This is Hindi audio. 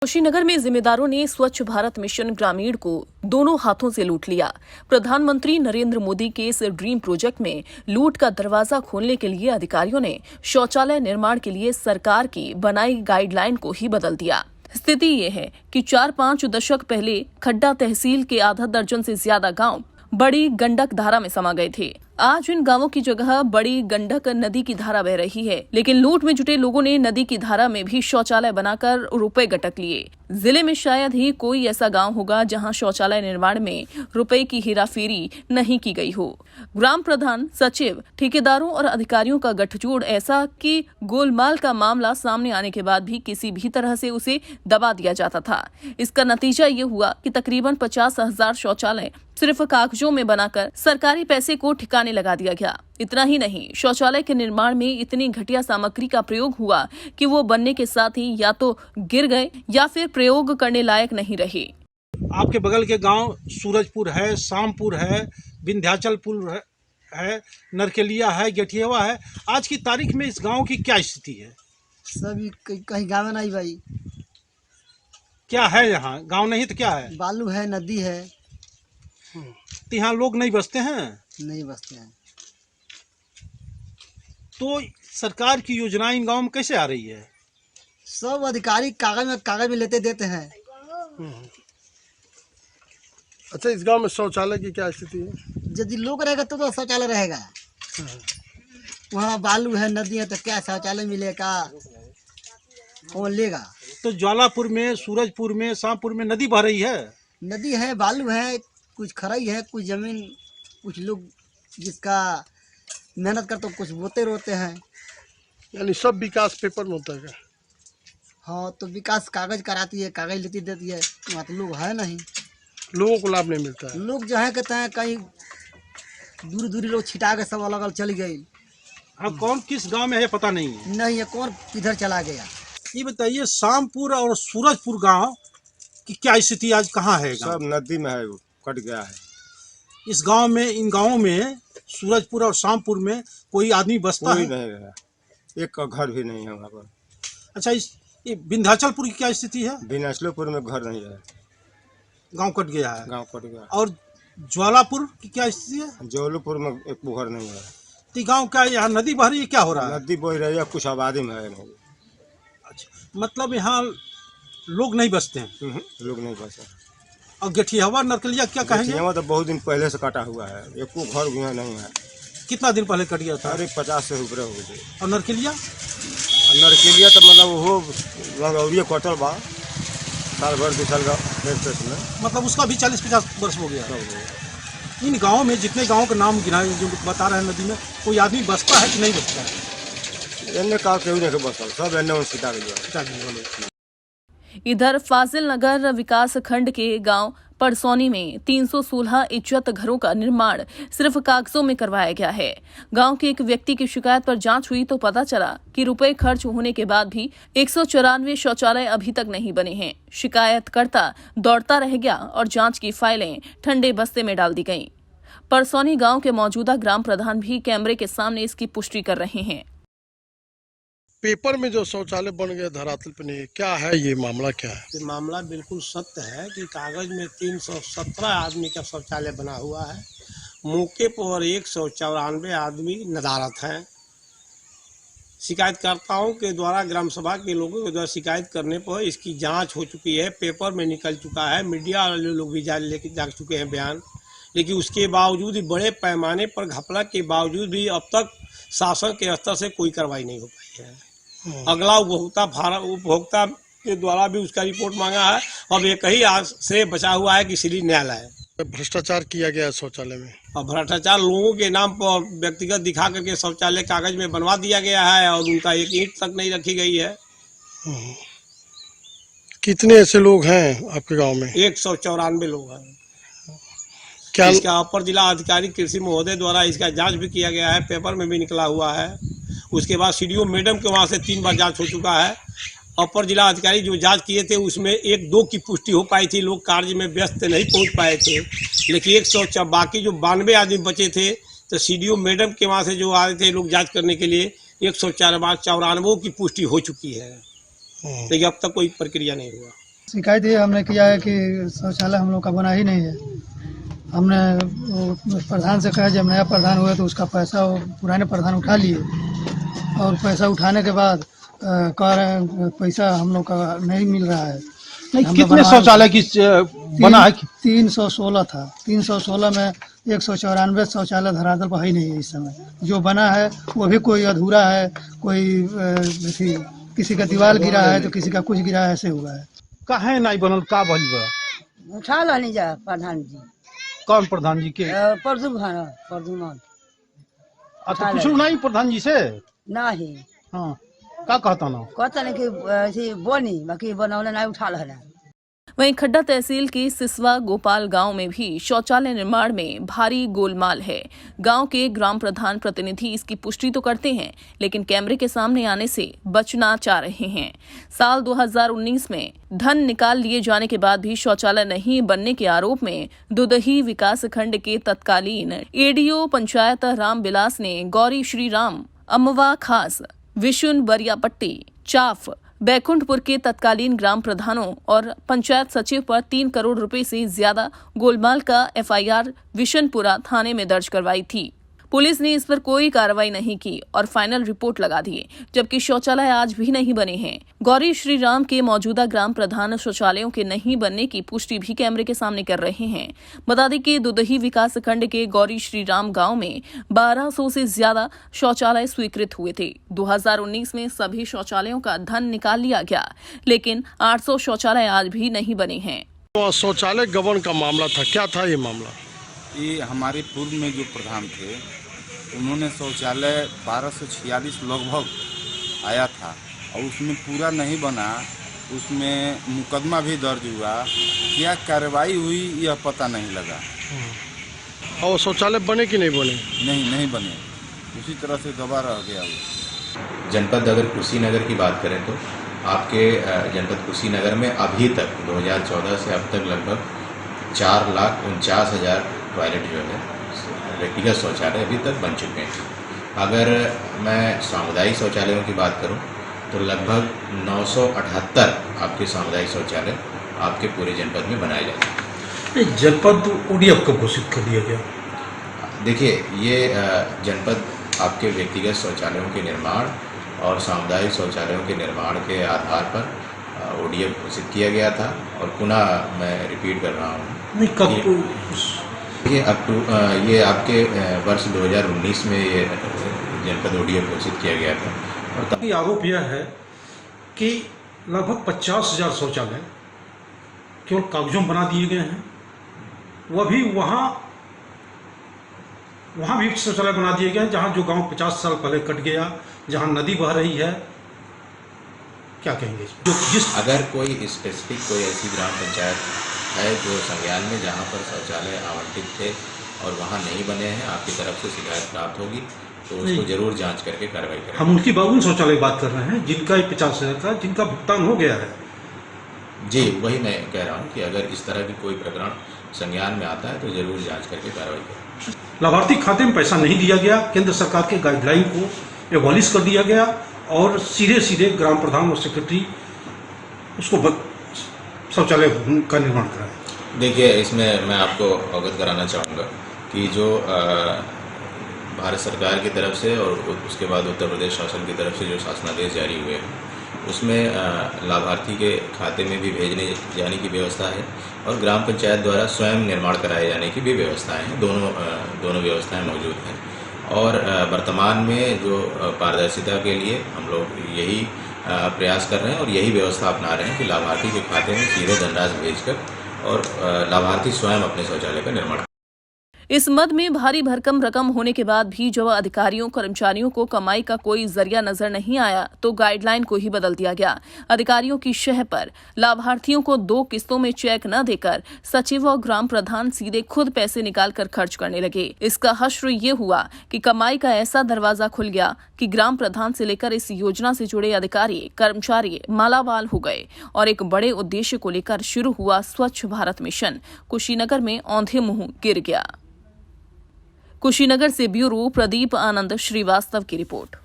कुशीनगर में जिम्मेदारों ने स्वच्छ भारत मिशन ग्रामीण को दोनों हाथों से लूट लिया। प्रधानमंत्री नरेंद्र मोदी के इस ड्रीम प्रोजेक्ट में लूट का दरवाजा खोलने के लिए अधिकारियों ने शौचालय निर्माण के लिए सरकार की बनाई गाइडलाइन को ही बदल दिया। स्थिति ये है कि 4-5 दशक पहले खड्डा तहसील के आधा दर्जन से ज्यादा गांव बड़ी गंडक धारा में समा गए थे। आज इन गांवों की जगह बड़ी गंडक नदी की धारा बह रही है, लेकिन लूट में जुटे लोगों ने नदी की धारा में भी शौचालय बनाकर रुपए गटक लिए। जिले में शायद ही कोई ऐसा गांव होगा जहां शौचालय निर्माण में रुपए की हेराफेरी नहीं की गई हो। ग्राम प्रधान, सचिव, ठेकेदारों और अधिकारियों का गठजोड़ ऐसा कि गोलमाल का मामला सामने आने के बाद भी किसी भी तरह से उसे दबा दिया जाता था। इसका नतीजा ये हुआ कि तकरीबन 50,000 शौचालय सिर्फ कागजों में बनाकर सरकारी पैसे को ठिकाने लगा दिया गया। इतना ही नहीं, शौचालय के निर्माण में इतनी घटिया सामग्री का प्रयोग हुआ कि वो बनने के साथ ही या तो गिर गए या फिर प्रयोग करने लायक नहीं रहे। आपके बगल के गांव सूरजपुर है, शामपुर है, विंध्याचलपुर है, नरकेलिया है, गेठियावा है। आज की तारीख में इस गांव की क्या स्थिति है? सभी कहीं गाँव में नहीं भाई। क्या है यहाँ? गांव नहीं तो क्या है? बालू है, नदी है। तो यहाँ लोग नहीं बसते हैं? नहीं बसते हैं। तो सरकार की योजनाएं इन गांव में कैसे आ रही है? सब अधिकारी कागज में लेते देते हैं। अच्छा, इस गांव में शौचालय की क्या स्थिति है? यदि लोग रहेगा तो शौचालय रहेगा। वहाँ बालू है, नदी है, तो क्या शौचालय मिलेगा? कौन लेगा? तो ज्वालापुर में, सूरजपुर में, शामपुर में नदी बह रही है। नदी है, बालू है, कुछ खराई है, कुछ जमीन, कुछ लोग जिसका मेहनत करते कुछ बोते रोते हैं। यानी सब विकास पेपर में होता है क्या? हाँ, तो विकास कागज कराती है, कागज लेती देती है। वहाँ तो लोग है नहीं, लोगों को लाभ नहीं मिलता है। लोग जो है कहते हैं कहीं दूरी लोग छिटा के सब अलग अलग चली गई। हाँ, कौन किस गांव में है पता नहीं है। नहीं है, कौन किधर चला गया। ये बताइए, शामपुर और सूरजपुर गांव की क्या स्थिति आज कहाँ है? सब नदी में है, कट गया है। इस गांव में, इन गांवों में, सूरजपुर और शामपुर में कोई आदमी बसता कोई है? नहीं है, एक का घर भी नहीं है वहाँ पर। अच्छा, ये विंध्याचलपुर की क्या स्थिति है? विनाशलोपुर में घर नहीं है, गांव कट गया है। गांव कट गया। और ज्वालापुर की क्या स्थिति है? जौलपुर में एक घर नहीं है। तो गांव क्या, यहाँ नदी बह रही है, क्या हो रहा है? नदी बह रही है, कुछ आबादी में है नहीं। अच्छा, मतलब यहाँ लोग नहीं बसते हैं। लोग नहीं बसे। और गेठियावा, नरकलिया क्या कहेंगे? गेठियावा तो बहुत दिन पहले से कटा हुआ है, एक घर भी यहाँ नहीं है। कितना दिन पहले कट गया था? अरे 50 से ऊपर हो गए। और नरकलिया? नरकेलिया तो मतलब वो लगौरिया कटल बा, साल भर 2 साल का में। मतलब उसका भी 40-50 वर्ष हो गया। इन गाँव में जितने गाँव का नाम गिना जो बता रहे हैं, नदी में कोई आदमी बसता है कि नहीं बसता है? एने का केहू नहीं बसल, सब एने सीधा गया। इधर फाजिल नगर विकास खंड के गांव परसौनी में 316 इज्जत घरों का निर्माण सिर्फ कागजों में करवाया गया है। गांव के एक व्यक्ति की शिकायत पर जांच हुई तो पता चला कि रुपए खर्च होने के बाद भी 194 शौचालय अभी तक नहीं बने हैं। शिकायतकर्ता दौड़ता रह गया और जांच की फाइलें ठंडे बस्ते में डाल दी गईं। परसौनी गांव के मौजूदा ग्राम प्रधान भी कैमरे के सामने इसकी पुष्टि कर रहे हैं। पेपर में जो शौचालय बन गया धरातल पे नहीं, क्या है ये मामला? क्या है ये मामला? बिल्कुल सत्य है कि कागज में 317 आदमी का शौचालय बना हुआ है। मौके पर 194 आदमी नदारत हैं। शिकायतकर्ताओं के द्वारा, ग्राम सभा के लोगों के द्वारा शिकायत करने पर इसकी जांच हो चुकी है, पेपर में निकल चुका है, मीडिया वाले लोग भी लेके जा चुके हैं बयान। लेकिन उसके बावजूद भी, बड़े पैमाने पर घपला के बावजूद भी अब तक शासन के स्तर से कोई कार्रवाई नहीं हो पाई है। अगला उपभोक्ता के द्वारा भी उसका रिपोर्ट मांगा है। अब एक ही आश्रय बचा हुआ है कि श्री न्यायालय। भ्रष्टाचार किया गया है शौचालय में। और भ्रष्टाचार लोगों के नाम पर व्यक्तिगत दिखा करके शौचालय कागज में बनवा दिया गया है और उनका एक ईंट तक नहीं रखी गई है। कितने ऐसे लोग हैं आपके गांव में? 194 लोग हैं। क्या इसका अपर जिला अधिकारी कृषि महोदय द्वारा इसका जांच भी किया गया है, पेपर में भी निकला हुआ है। उसके बाद सीडीओ मैडम के वहाँ से 3 बार जांच हो चुका है। अपर जिला अधिकारी जो जांच किए थे उसमें 1-2 की पुष्टि हो पाई थी, लोग कार्य में व्यस्त नहीं पहुँच पाए थे। लेकिन बाकी जो 92 आदमी बचे थे, तो सीडीओ मैडम के वहाँ से जो आए थे लोग जाँच करने के लिए, 194 की पुष्टि हो चुकी है। लेकिन अब तक कोई प्रक्रिया नहीं हुआ। शिकायत ये हमने किया है कि शौचालय हम लोग का बना ही नहीं है। हमने वो प्रधान से कहा जब नया प्रधान हुआ तो उसका पैसा वो पुराने प्रधान उठा लिए और पैसा उठाने के बाद कह रहे हैं पैसा हम लोग का नहीं मिल रहा है। नहीं, हम कितने लोग शौचालय की बना है? 316 था। 316 में 194 शौचालय धरातल पर ही नहीं है इस समय। जो बना है वो भी कोई अधूरा है, कोई किसी का दीवार गिरा है तो किसी का कुछ गिरा है, ऐसे हुआ है। काहे नहीं बनल, का भइल बा? उठा लानी जा प्रधान जी। कौन प्रधान जी के? प्रदुमन अच्छा, कुछ नहीं प्रधान जी से? नहीं हाँ, का कहता ना? कहता नहीं कि बोनी बाकी बनौले नहीं उठा ला। वहीं खड्डा तहसील के सिसवा गोपाल गांव में भी शौचालय निर्माण में भारी गोलमाल है। गांव के ग्राम प्रधान प्रतिनिधि इसकी पुष्टि तो करते हैं, लेकिन कैमरे के सामने आने से बचना चाह रहे हैं। साल 2019 में धन निकाल लिए जाने के बाद भी शौचालय नहीं बनने के आरोप में दुदही विकास खंड के तत्कालीन एडीओ पंचायत रामविलास ने गौरी श्री राम, अमवा खास, विशुन बरियापट्टी, चाफ, बैकुंठपुर के तत्कालीन ग्राम प्रधानों और पंचायत सचिव पर 3 करोड़ रुपए से ज्यादा गोलमाल का एफआईआर विशनपुरा थाने में दर्ज करवाई थी। पुलिस ने इस पर कोई कार्रवाई नहीं की और फाइनल रिपोर्ट लगा दी, जबकि शौचालय आज भी नहीं बने हैं। गौरी श्री राम के मौजूदा ग्राम प्रधान शौचालयों के नहीं बनने की पुष्टि भी कैमरे के सामने कर रहे हैं। बता दें कि दुदही विकास खंड के गौरी श्री राम गाँव में 1200 से ज्यादा शौचालय स्वीकृत हुए थे। 2019 में सभी शौचालयों का धन निकाल लिया गया, लेकिन 800 शौचालय आज भी नहीं बने हैं। तो शौचालय गबन का मामला था, क्या था ये मामला? ये हमारे पूर्व में जो प्रधान थे उन्होंने शौचालय 1246 लगभग आया था और उसमें पूरा नहीं बना, उसमें मुकदमा भी दर्ज हुआ। क्या कार्रवाई हुई यह पता नहीं लगा। और शौचालय बने कि नहीं बने? नहीं बने, उसी तरह से दबा रह गया वो। जनपद अगर कुशीनगर की बात करें तो आपके जनपद कुशीनगर में अभी तक 2014 से अब तक लगभग 4,49,000 टॉयलेट जो है व्यक्तिगत शौचालय अभी तक बन चुके हैं। अगर मैं सामुदायिक शौचालयों की बात करूं तो लगभग 978 आपके सामुदायिक शौचालय आपके पूरे जनपद में बनाए जाते हैं। जनपद ओडीएफ कब घोषित कर दिया गया? देखिए, ये जनपद आपके व्यक्तिगत शौचालयों के निर्माण और सामुदायिक शौचालयों के निर्माण के आधार पर ओडीएफ घोषित किया गया था और पुनः मैं रिपीट कर रहा हूँ। नहीं, कब? ये आपके वर्ष 2019 में ये जनपद ओडीएफ घोषित किया गया था। और तभी आरोप यह है कि लगभग 50,000 शौचालय केवल कागजों बना दिए गए हैं। वह भी वहाँ भी शौचालय बना दिए गए जहाँ जो गांव 50 साल पहले कट गया, जहाँ नदी बह रही है। क्या कहेंगे? अगर कोई स्पेसिफिक कोई ऐसी ग्राम पंचायत है जो संज्ञान में जहाँ पर शौचालय आवंटित थे और वहाँ नहीं बने हैं, आपकी तरफ से शिकायत प्राप्त होगी तो उसको जरूर जांच करके कार्रवाई करें। हम उनकी उन शौचालय की बात कर रहे हैं जिनका 50,000 था, जिनका भुगतान हो गया है। जी, वही मैं कह रहा हूँ कि अगर इस तरह की कोई प्रकरण संज्ञान में आता है तो जरूर जांच करके कार्रवाई करें। लाभार्थी खाते में पैसा नहीं दिया गया, केंद्र सरकार के गाइडलाइन को एबॉलिश कर दिया गया और सीधे ग्राम प्रधान और सेक्रेटरी उसको शौचालय का निर्माण कराएं। देखिए, इसमें मैं आपको अवगत कराना चाहूँगा कि जो भारत सरकार की तरफ से और उसके बाद उत्तर प्रदेश शासन की तरफ से जो शासनादेश जारी हुए हैं उसमें लाभार्थी के खाते में भी भेजने जाने की व्यवस्था है और ग्राम पंचायत द्वारा स्वयं निर्माण कराए जाने की भी व्यवस्थाएं हैं। दोनों व्यवस्थाएं मौजूद हैं और वर्तमान में जो पारदर्शिता के लिए हम लोग यही प्रयास कर रहे हैं और यही व्यवस्था अपना रहे हैं कि लाभार्थी के खाते में सीधे धनराशि भेजकर और लाभार्थी स्वयं अपने शौचालय का निर्माण। इस मद में भारी भरकम रकम होने के बाद भी जब अधिकारियों कर्मचारियों को कमाई का कोई जरिया नजर नहीं आया तो गाइडलाइन को ही बदल दिया गया। अधिकारियों की शह पर लाभार्थियों को 2 किस्तों में चेक न देकर सचिव और ग्राम प्रधान सीधे खुद पैसे निकालकर खर्च करने लगे। इसका हश्र ये हुआ कि कमाई का ऐसा दरवाजा खुल गया कि ग्राम प्रधान से लेकर इस योजना से जुड़े अधिकारी कर्मचारी मालामाल हो गए और एक बड़े उद्देश्य को लेकर शुरू हुआ स्वच्छ भारत मिशन कुशीनगर में औंधे मुंह गिर गया। कुशीनगर से ब्यूरो प्रदीप आनंद श्रीवास्तव की रिपोर्ट।